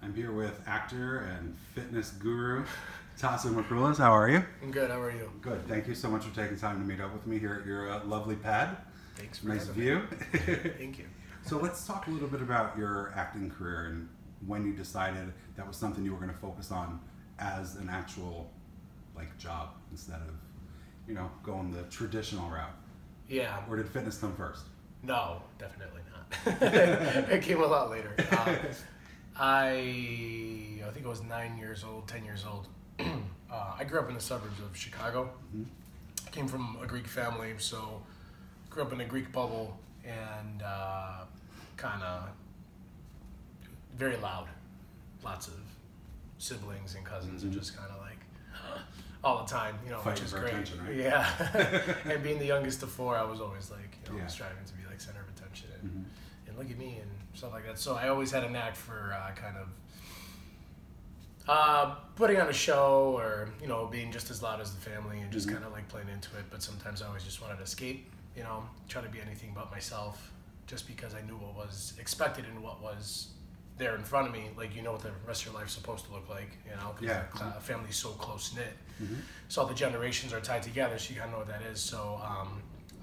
I'm here with actor and fitness guru, Taso Mikroulis. How are you? I'm good. How are you? Good. Thank you so much for taking time to meet up with me here at your lovely pad. Thanks for nice having view. me. Thank you. So let's talk a little bit about your acting career and when you decided that was something you were going to focus on as an actual job instead of, going the traditional route. Yeah. Or did fitness come first? No, definitely not. It came a lot later. I think I was 10 years old. I grew up in the suburbs of Chicago. Mm-hmm. I came from a Greek family, so grew up in a Greek bubble and kind of very loud. Lots of siblings and cousins and just kind of all the time, which is great. Attention, right? Yeah. And being the youngest of four, I was always striving to be center of attention and look at me and stuff like that. So I always had a knack for kind of putting on a show or, being just as loud as the family and just kind of playing into it. But sometimes I always just wanted to escape, try to be anything but myself just because I knew what was expected and what was there in front of me. What the rest of your life's supposed to look like, because a family's so close-knit. Mm-hmm. So all the generations are tied together, so you kind of know what that is. So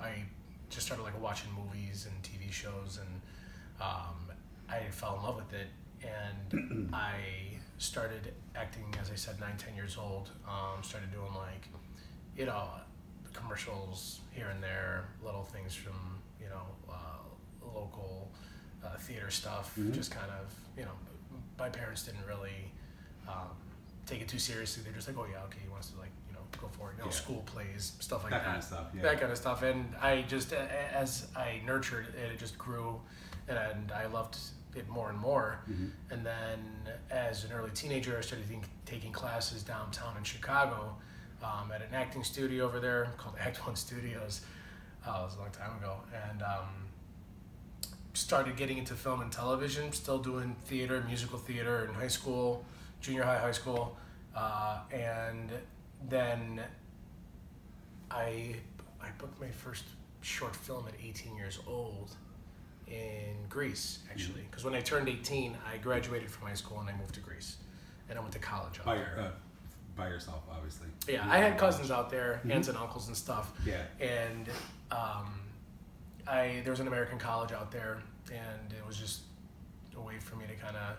I just started watching movies and TV shows, and I fell in love with it. And I started acting, as I said, 9-10 years old. Started doing commercials here and there, little things from local theater stuff. Just kind of my parents didn't really take it too seriously. They're just oh yeah, okay, he wants to go for it. School plays, stuff like that. Kind of stuff. Yeah. That kind of stuff. And I just, as I nurtured it, it just grew, and I loved it more and more. Mm-hmm. And then as an early teenager, I started taking classes downtown in Chicago at an acting studio over there called Act One Studios. It was a long time ago. And started getting into film and television, still doing theater, musical theater in high school, junior high school. And then I booked my first short film at 18 years old in Greece, actually. Because when I turned 18, I graduated from high school and I moved to Greece. And I went to college out there. By yourself, obviously. Yeah, I had cousins out there, aunts and uncles and stuff. Yeah. And there was an American college out there, and it was just a way for me to kind of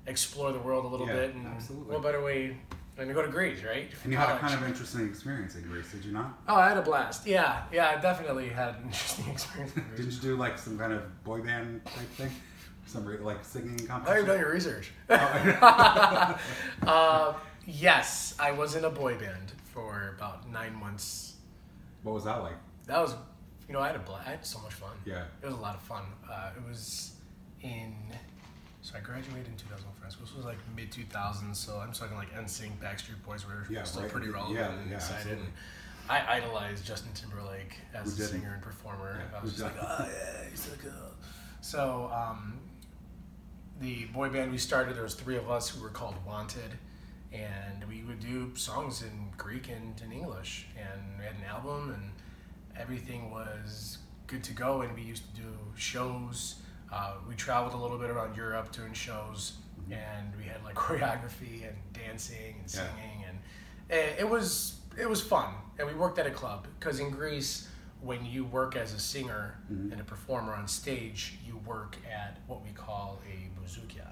explore the world a little bit. And absolutely. what better way than to go to Greece, right? And you had a kind of interesting experience in Greece, did you not? Oh, I had a blast. Yeah, I definitely had an interesting experience in Greece. Did you do some kind of boy band type thing? Some singing competition? How have you done your research? Yes, I was in a boy band for about 9 months. What was that like? That was, I had a blast. I had so much fun. Yeah. It was a lot of fun. It was so I graduated in 2004. So this was mid-2000s, so I'm talking NSYNC, Backstreet Boys were still pretty relevant and excited. Absolutely. And I idolized Justin Timberlake as a singer and performer. Yeah. I was just oh yeah, he's so cool. So the boy band we started, there was 3 of us who were called Wanted. And we would do songs in Greek and in English, and we had an album, and everything was good to go. And we used to do shows. We traveled a little bit around Europe doing shows, and we had choreography and dancing and singing, and it was fun. And we worked at a club because in Greece, when you work as a singer and a performer on stage, you work at what we call a bouzoukia.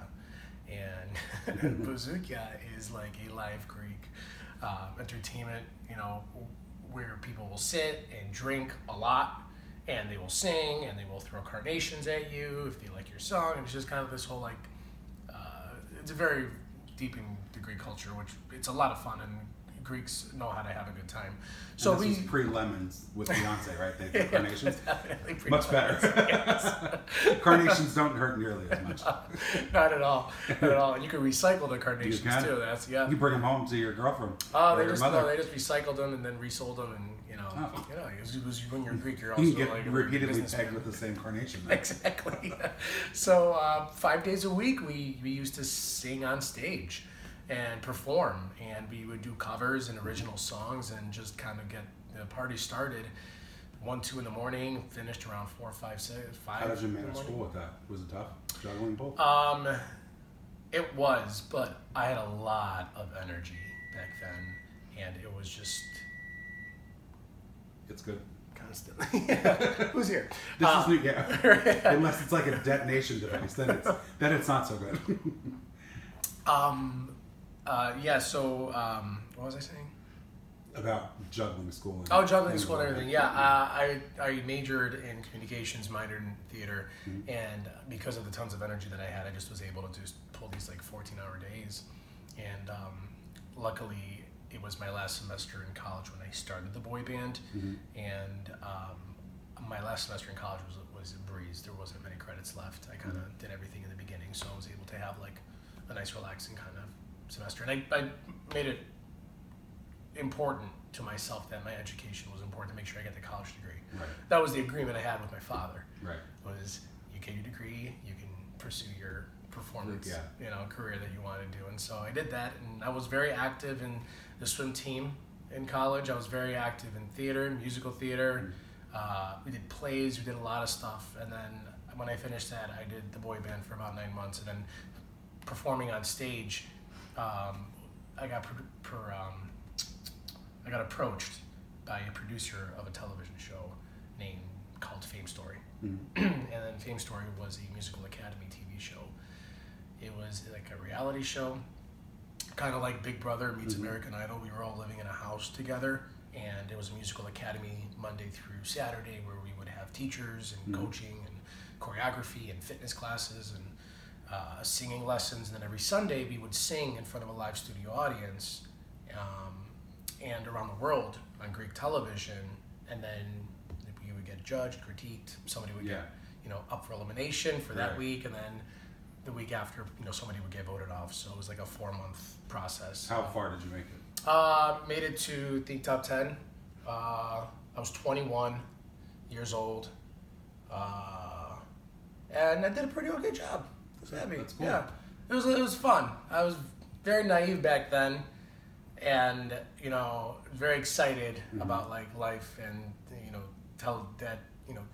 And bouzoukia is a live Greek entertainment, where people will sit and drink a lot, and they will sing, and they will throw carnations at you if they like your song. And it's just kind of this whole it's a very deep in the Greek culture, which it's a lot of fun, and Greeks know how to have a good time. So and this was pre-Lemons with Beyonce, right? They did carnations. Much better. Carnations don't hurt nearly as much. Not at all. Not at all. And you can recycle the carnations too. That's You bring them home to your girlfriend. Oh, they just recycled them and then resold them, and it was when you're Greek, you're also you get repeatedly pegged with the same carnation. Right? Exactly. So 5 days a week we used to sing on stage and perform, and we would do covers and original songs and just kind of get the party started 1, 2 in the morning, finished around 4, 5, 6, 5. How did you manage school with that? Was it tough? Juggling both? It was, but I had a lot of energy back then, and it was just It's good. constantly. Who's here? This is new, yeah. Unless it's like a detonation device, then it's not so good. Yeah. So, what was I saying? About juggling school. Juggling school and everything. Yeah, I majored in communications, minored in theater, and because of the tons of energy that I had, I just was able to just pull these like 14-hour days. And luckily, it was my last semester in college when I started the boy band, and my last semester in college was a breeze. There wasn't many credits left. I kind of did everything in the beginning, so I was able to have like a nice, relaxing kind of semester. And I made it important to myself that my education was important to make sure I get the college degree. Right. That was the agreement I had with my father. Right. Was you get your degree, you can pursue your performance, career that you want to do. And so I did that, and I was very active in the swim team in college. I was very active in theater, musical theater. We did plays, we did a lot of stuff. And then when I finished that, I did the boy band for about 9 months, and then performing on stage, I got approached by a producer of a television show called Fame Story. And then Fame Story was a musical academy TV show. It was like a reality show, kind of like Big Brother meets American Idol. We were all living in a house together, and it was a musical academy Monday through Saturday where we would have teachers and coaching and choreography and fitness classes and singing lessons. And then every Sunday we would sing in front of a live studio audience and around the world on Greek television. And then we would get judged, critiqued. Somebody would get up for elimination for that week, and then the week after, somebody would get voted off. So it was like a 4-month process. How far did you make it? Made it to the top 10. I was 21 years old, and I did a pretty okay job. I was happy. That's cool. Yeah, it was fun. I was very naive back then, and very excited about like life, and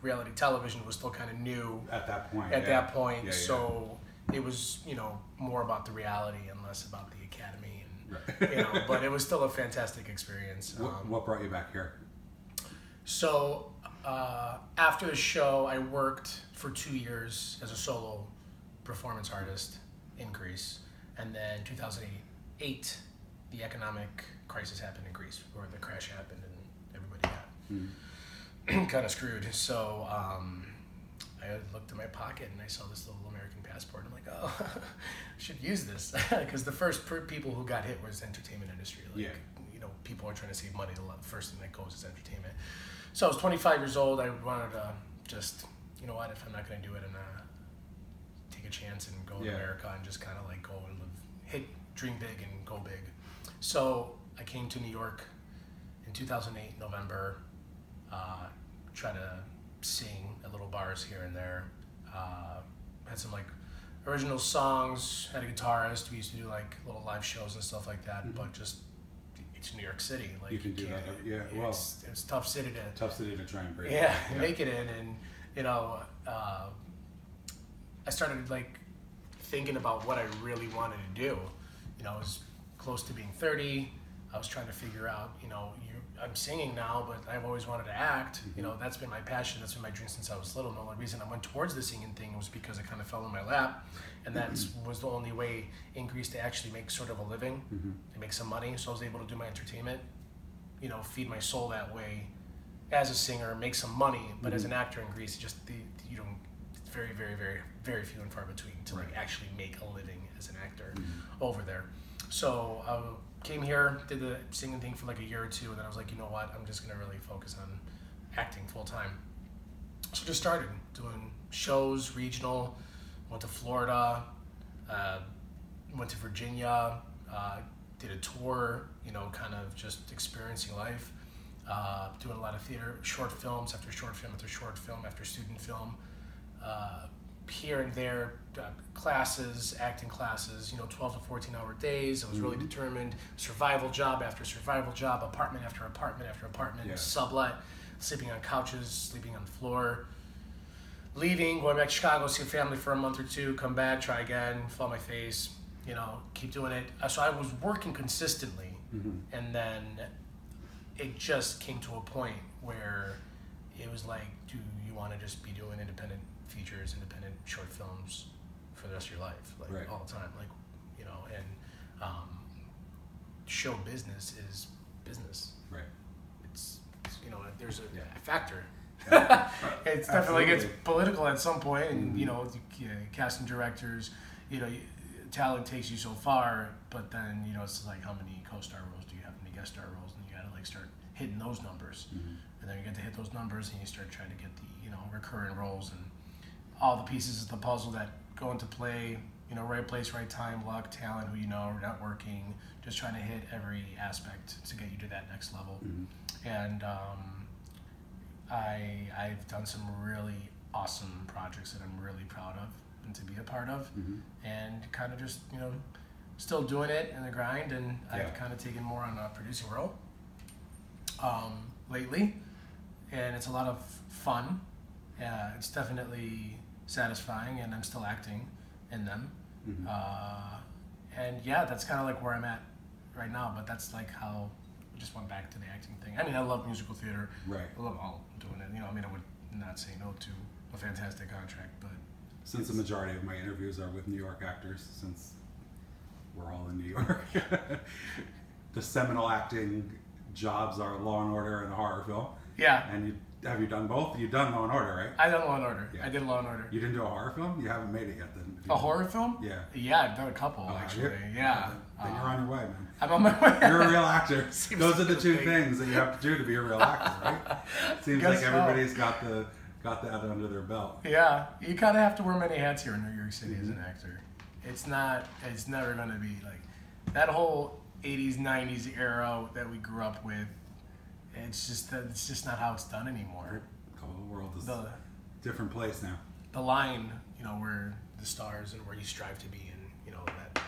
reality television was still kind of new at that point. Yeah, so it was more about the reality and less about the academy, and but it was still a fantastic experience. What brought you back here? So after the show, I worked for 2 years as a solo performance artist in Greece, and then 2008, the economic crisis happened in Greece, where the crash happened and everybody got kind of screwed. So I looked in my pocket and I saw this little American passport. I'm like, oh, I should use this, because the first people who got hit was the entertainment industry. People are trying to save money. The first thing that goes is entertainment. So I was 25 years old. I wanted to just, if I'm not going to do it, and take a chance and go to America and just kind of like go and dream big and go big. So I came to New York in 2008, November, try to sing at little bars here and there. Had some like original songs, had a guitarist. We used to do like little live shows and stuff like that, but just it's New York City. Like you can do that. Yeah, well, it's a tough city to try and break. Make it in. And I started like thinking about what I really wanted to do. I was close to being 30. I was trying to figure out, I'm singing now, but I've always wanted to act. That's been my passion. That's been my dream since I was little. And the only reason I went towards the singing thing was because it kind of fell in my lap. And that was the only way in Greece to actually make sort of a living, to make some money. So I was able to do my entertainment, feed my soul that way as a singer, make some money. But as an actor in Greece, just it's very, very, very, very few and far between to like actually make a living as an actor over there. So I came here, did the singing thing for like a year or two, and then I was like, you know what, I'm just gonna really focus on acting full time. So just started doing shows, regional, went to Florida, went to Virginia, did a tour, kind of just experiencing life, doing a lot of theater, short films after short film after short film after student film, here and there, classes, acting classes, 12 to 14-hour days. I was really determined. Survival job after survival job, apartment after apartment after apartment, sublet, sleeping on couches, sleeping on the floor, leaving, going back to Chicago, see family for a month or two, come back, try again, fall on my face, keep doing it. So I was working consistently, and then it just came to a point where it was like, do you want to just be doing independent features, independent short films for the rest of your life, like Right. all the time, like, and show business is business. Right. It's there's a factor. Yeah. It's definitely gets Absolutely. political at some point, and casting directors, talent takes you so far, but then it's like, how many co-star roles do you have, how many guest star roles, and you got to like start hitting those numbers, and then you get to hit those numbers, and you start trying to get the recurring roles and all the pieces of the puzzle that go into play. Right place, right time, luck, talent, who networking, just trying to hit every aspect to get you to that next level. And I've done some really awesome projects that I'm really proud of and to be a part of, and kind of just still doing it in the grind. And I've kind of taken more on a producing role lately, and it's a lot of fun. It's definitely satisfying, and I'm still acting in them. And that's kind of like where I'm at right now, but that's like how I just went back to the acting thing. I mean, I love musical theater. Right. I love all doing it. I would not say no to a fantastic contract, but Since the majority of my interviews are with New York actors, since we're all in New York, the seminal acting jobs are Law and Order and a horror film. yeah, And have you done both? You've done Law and Order, right? I done Law and Order. Yeah. I did Law and Order. You didn't do a horror film? You haven't made it yet, then. A horror film? Yeah. Yeah, I've done a couple Oh, have actually. you? Yeah. Then you're on your way, man. I'm on my way. You're a real actor. Seems Those are the two big. things that you have to do to be a real actor, right? Seems Guess like so. everybody's got that under their belt. Yeah, you kind of have to wear many hats here in New York City as an actor. It's never going to be like that whole 80s, 90s era that we grew up with. It's just not how it's done anymore. The whole world is The a different place now. the line, where the stars and where you strive to be, and that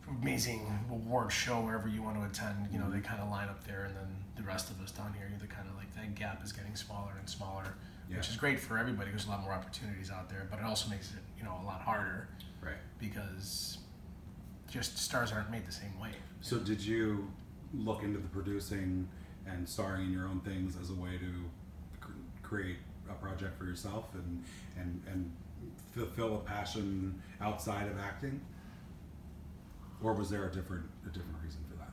amazing award show wherever you want to attend, they kind of line up there, and then the rest of us down here, the kind of like that gap is getting smaller and smaller, which is great for everybody. There's a lot more opportunities out there, but it also makes it a lot harder, Right. because just stars aren't made the same way. So did you look into the producing and starring in your own things as a way to create a project for yourself and fulfill a passion outside of acting? Or was there a different reason for that?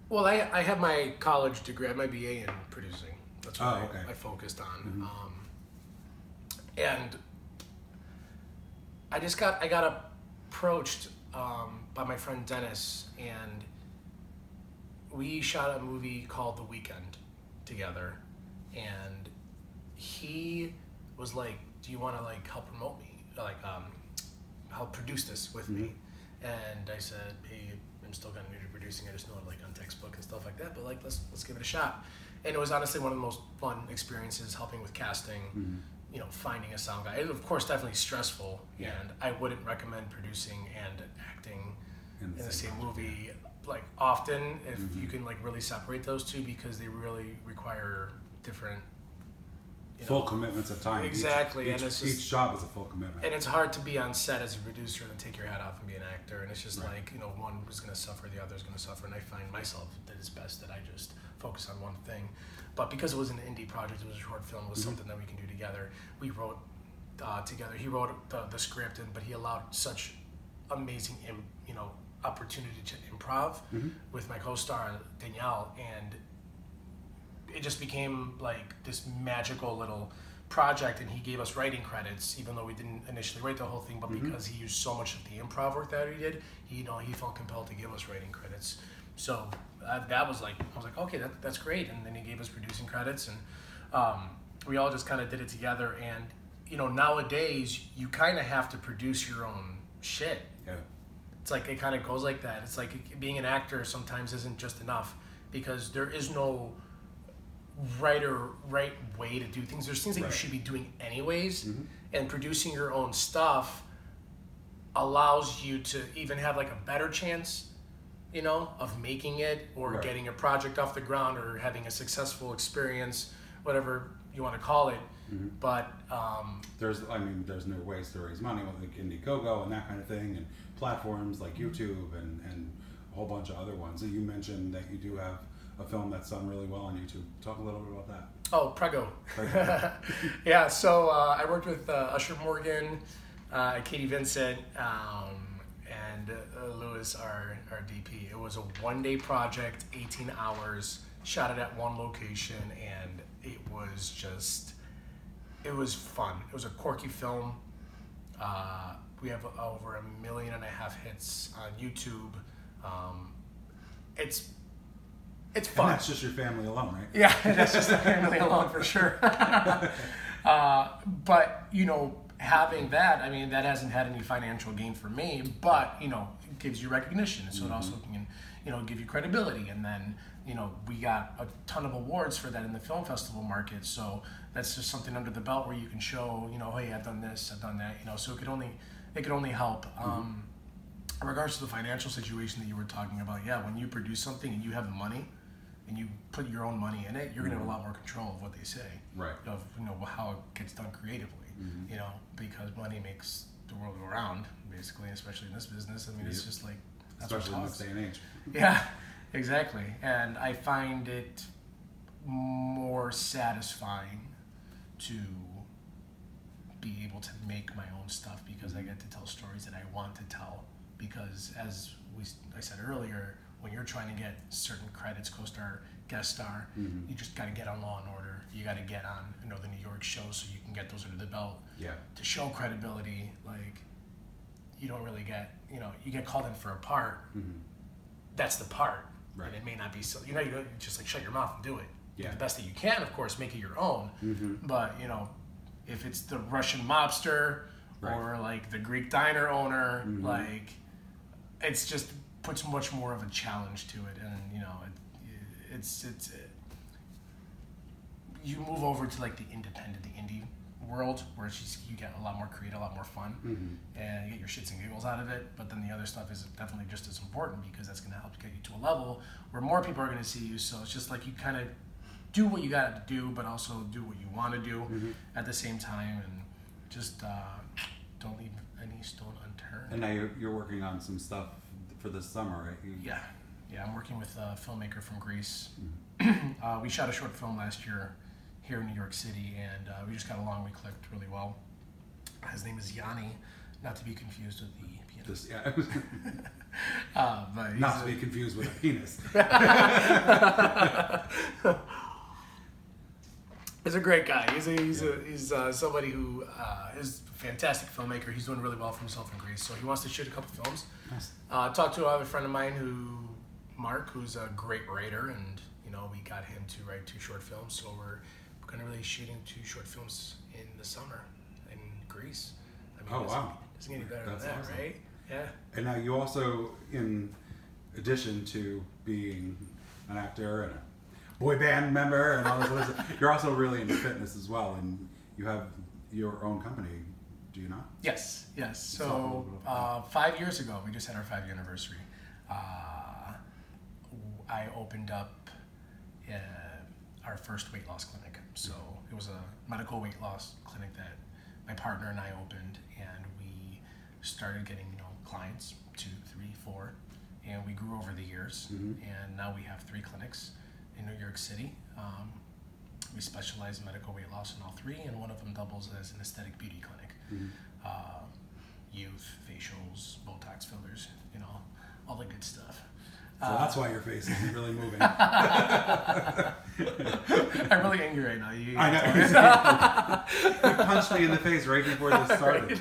Well, I have my college degree. I have my BA in producing. That's what okay. I focused on. And I got approached by my friend Dennis, and we shot a movie called The Weekend together, and he was like, do you want to like help promote me, like help produce this with me? And I said, hey, I'm still kind of new to producing. I just know it like on textbook and stuff like that, but like let's give it a shot. And it was honestly one of the most fun experiences, helping with casting, finding a sound guy. It, of course, definitely stressful, and I wouldn't recommend producing and acting in the same movie like often if you can like really separate those two, because they really require different Full commitments of time. Exactly, Each, and it's just, each job is a full commitment. and it's hard to be on set as a producer and take your hat off and be an actor, and it's just like one is going to suffer, the other is going to suffer, and I find myself that it's best that I just focus on one thing. But because it was an indie project, it was a short film, it was something that we can do together. We wrote together. He wrote the script, but he allowed such amazing opportunity to improv with my co-star Danielle, and it just became like this magical little project. And he gave us writing credits, even though we didn't initially write the whole thing, but because he used so much of the improv work that he did, he felt compelled to give us writing credits. So that was like, I was like, okay, that's great. And then he gave us producing credits, and we all just kind of did it together. And nowadays you kind of have to produce your own shit. Yeah. It's like it kind of goes like that. It's like being an actor sometimes isn't just enough, because there is no right way to do things. There's things that you should be doing anyways, and producing your own stuff allows you to even have like a better chance, of making it or getting a project off the ground or having a successful experience, whatever you want to call it, But there's new ways to raise money with like Indiegogo and that kind of thing, and platforms like YouTube and a whole bunch of other ones. And you mentioned that you do have a film that's done really well on YouTube. Talk a little bit about that. Oh, Prego. Yeah, so I worked with Usher Morgan, Katie Vincent, and Lewis, our DP. It was a one-day project, 18 hours, shot it at one location, and it was fun. It was a quirky film. We have over 1.5 million hits on YouTube. It's fun. And that's just your family alone, right? Yeah, that's just the family alone for sure. But, having that, that hasn't had any financial gain for me, but, it gives you recognition. So it also can, give you credibility. And then, we got a ton of awards for that in the film festival market. So that's just something under the belt where you can show, hey, I've done this, I've done that, so it could only help. In regards to the financial situation that you were talking about, yeah, when you produce something and you have the money, and you put your own money in it, you're gonna have a lot more control of what they say, right? Of how it gets done creatively, because money makes the world go round, basically, especially in this business. It's just like that's especially what in this day and age. Yeah, exactly. And I find it more satisfying to be able to make my own stuff because I get to tell stories that I want to tell. Because as I said earlier, when you're trying to get certain credits, co-star, guest star, you just got to get on Law and Order. You got to get on, the New York shows so you can get those under the belt. Yeah. To show credibility, like you don't really get, you get called in for a part. That's the part, right? And it may not be so. You just like shut your mouth and do it. Yeah. Do the best that you can, of course, make it your own. But if it's the Russian mobster or like the Greek diner owner, like it's just puts much more of a challenge to it, and you move over to like the indie world where it's just, you get a lot more creative, a lot more fun, and you get your shits and giggles out of it. But then the other stuff is definitely just as important because that's going to help get you to a level where more people are going to see you. So it's just like you kind of do what you got to do, but also do what you want to do at the same time, and just don't leave any stone unturned. And now you're working on some stuff for this summer, right? Yeah, I'm working with a filmmaker from Greece. We shot a short film last year here in New York City, and we just got along. We clicked really well. His name is Yanni, not to be confused with the pianist. But not to be confused with a penis. He's a great guy. He's somebody who is a fantastic filmmaker. He's doing really well for himself in Greece, so he wants to shoot a couple films. Nice. Talked to another friend of mine, Mark, who's a great writer, and we got him to write 2 short films. So we're going to really shooting 2 short films in the summer in Greece. Oh wow! Doesn't get any better That's than that, awesome. right? Yeah. And now you also, in addition to being an actor and a boy band member and all this other stuff, you're also really into fitness as well, and you have your own company, do you not? Yes. So 5 years ago, we just had our 5-year anniversary. I opened up our first weight loss clinic. So it was a medical weight loss clinic that my partner and I opened, and we started getting clients, 2, 3, 4, and we grew over the years. And now we have 3 clinics in New York City. We specialize in medical weight loss in all 3, and one of them doubles as an aesthetic beauty clinic. Youth, facials, Botox fillers, all the good stuff. So that's why your face isn't really moving. I'm really angry right now. I know. You punched me in the face right before this started.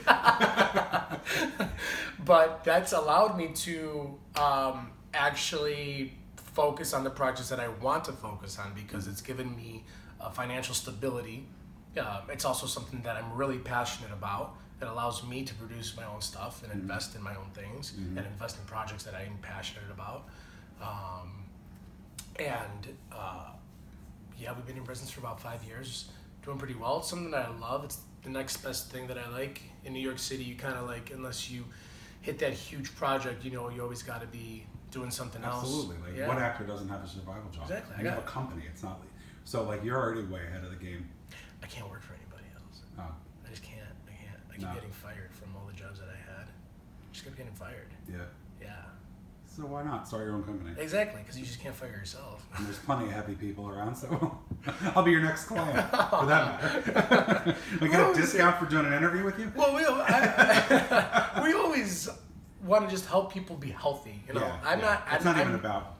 But that's allowed me to actually focus on the projects that I want to focus on because it's given me financial stability. It's also something that I'm really passionate about. It allows me to produce my own stuff and invest in my own things and invest in projects that I'm passionate about. We've been in business for about 5 years, doing pretty well. It's something that I love. It's the next best thing that I like. In New York City, you kind of like, unless you hit that huge project, you always got to be doing something else. Absolutely. What actor doesn't have a survival job? Exactly. You have a company. It's not so you're already way ahead of the game. I can't work for anybody. I kept getting fired from all the jobs that I had. Just kept getting fired. Yeah. Yeah. So why not start your own company? Exactly, because you just can't fire yourself. And there's plenty of happy people around, so I'll be your next client, for that matter. We get a discount for doing an interview with you? Well, we always want to just help people be healthy. You know, Yeah, it's not even about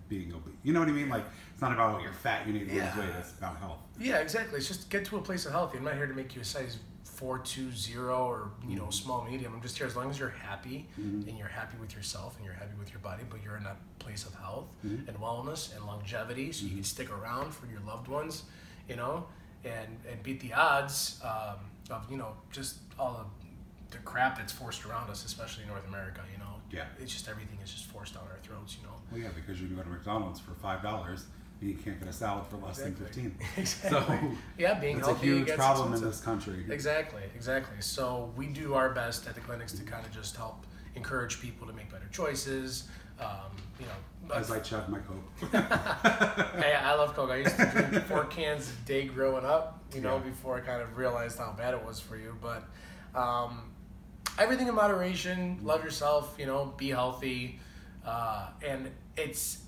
being obese. You know what I mean? Like, it's not about, oh, you're fat, you need to lose weight. It's about health. Yeah, exactly. It's just get to a place of health. I'm not here to make you a size 420 or small medium. I'm just here as long as you're happy and you're happy with yourself and you're happy with your body, but you're in a place of health and wellness and longevity, so you can stick around for your loved ones, and beat the odds of just all the crap that's forced around us, especially in North America. Yeah. It's just everything is just forced down our throats. Well, yeah, because you can go to McDonald's for $5 and you can't get a salad for less than $15. Exactly. So yeah, being it's healthy a huge gets problem expensive. in this country. Exactly. So we do our best at the clinics to kind of just help encourage people to make better choices. As I chug my Coke. Hey, I love Coke. I used to drink 4 cans a day growing up, before I kind of realized how bad it was for you. But everything in moderation. Love yourself. Be healthy, and it's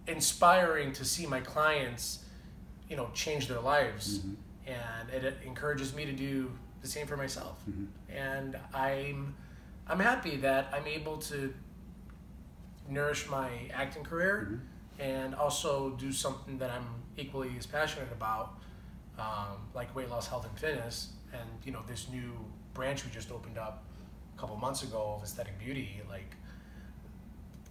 inspiring to see my clients, change their lives, and it encourages me to do the same for myself. And I'm happy that I'm able to nourish my acting career and also do something that I'm equally as passionate about, like weight loss, health, and fitness. And this new branch we just opened up a couple months ago of aesthetic beauty. Like,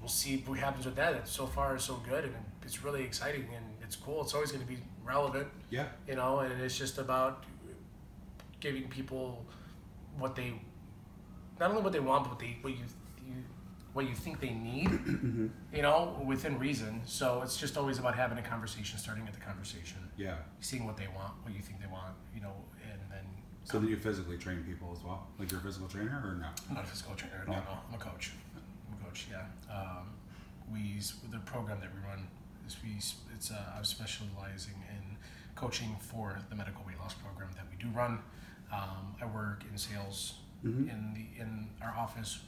we'll see what happens with that. It's so far so good, and it's really exciting, and it's cool. It's always going to be relevant. Yeah. And it's just about giving people what they, not only what they want, but what you think they need, within reason. So it's just always about having a conversation, starting at the conversation. Yeah. Seeing what they want, what you think they want, and then. So do you physically train people as well? Like, you're a physical trainer or no? I'm not a physical trainer at all. No, I'm a coach. Yeah. The program that we run is I'm specializing in coaching for the medical weight loss program that we do run. I work in sales in our office,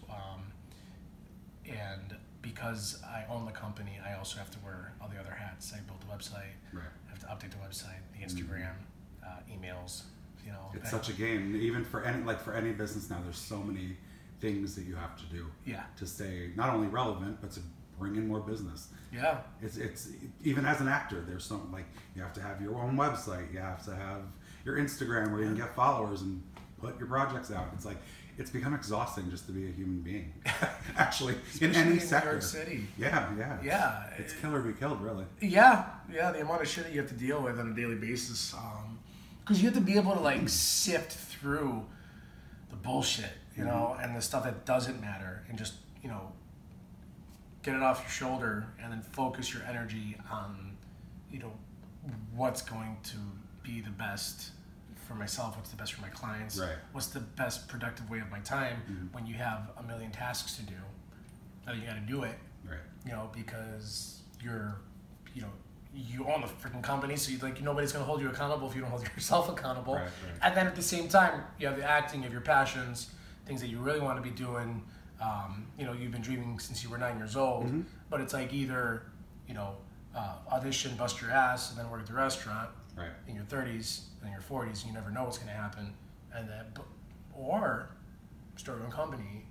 and because I own the company, I also have to wear all the other hats. I built the website. Right. I have to update the website, the Instagram, emails. It's such a game. Even for any business now, there's so many things that you have to do to stay not only relevant but to bring in more business. Yeah. It's even as an actor, there's some, like, you have to have your own website, you have to have your Instagram where you can get followers and put your projects out. It's like, it's become exhausting just to be a human being. Actually, in any sector. New York City. Yeah. It's kill or be killed, really. Yeah. The amount of shit that you have to deal with on a daily basis, because you have to be able to sift through the bullshit, and the stuff that doesn't matter, and just get it off your shoulder, and then focus your energy on what's going to be the best for myself, what's the best for my clients, right. What's the best productive way of my time when you have a million tasks to do. You got to do it, right? Because you're you own the freaking company, so nobody's going to hold you accountable if you don't hold yourself accountable. Right. And then at the same time, you have the acting of your passions, things that you really want to be doing. You've been dreaming since you were 9 years old, but it's like either, audition, bust your ass, and then work at the restaurant in your 30s and your 40s, and you never know what's going to happen. And then, or start your own company,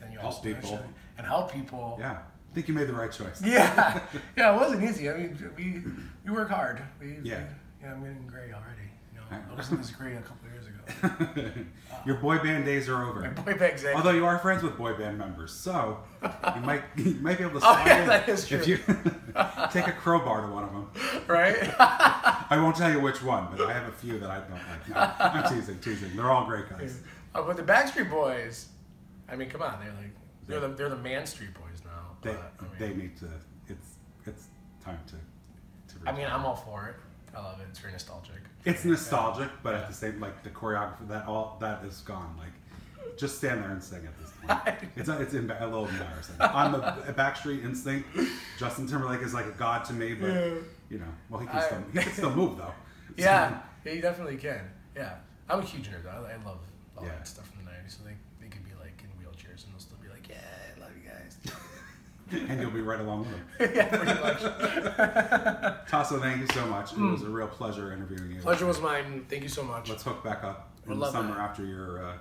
and you help people and help people. Yeah. I think you made the right choice. Yeah, it wasn't easy. I mean, we work hard. I'm getting gray already. I wasn't this gray a couple of years ago. Your boy band days are over. My boy band, exactly. Although you are friends with boy band members, so you might be able to slide in that is true. if you take a crowbar to one of them. Right? I won't tell you which one, but I have a few that I don't like. No, I'm teasing. They're all great guys. But the Backstreet Boys, I mean, come on, they're the Man Street Boys now. They need to. It's time to. I'm all for it. I love it. It's very nostalgic. It's nostalgic, but at the same, the choreography, that is gone. Just stand there and sing at this point. It's a little embarrassing. On the Backstreet Instinct, Justin Timberlake is like a god to me, but he can still move though. Yeah, he definitely can. Yeah, I'm a huge nerd. I love all Yeah. that stuff from the 90s. So they could be like in wheelchairs and they'll still be like, yeah, I love you guys. And you'll be right along with them. Yeah, pretty much. Taso, thank you so much. It was a real pleasure interviewing you. Pleasure was mine. Thank you so much. Let's hook back up Would in the love summer that. after your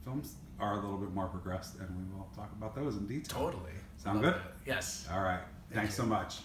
films are a little bit more progressed, and we will talk about those in detail. Totally. Sound Love good? that. Yes. All right. Thanks you. so much.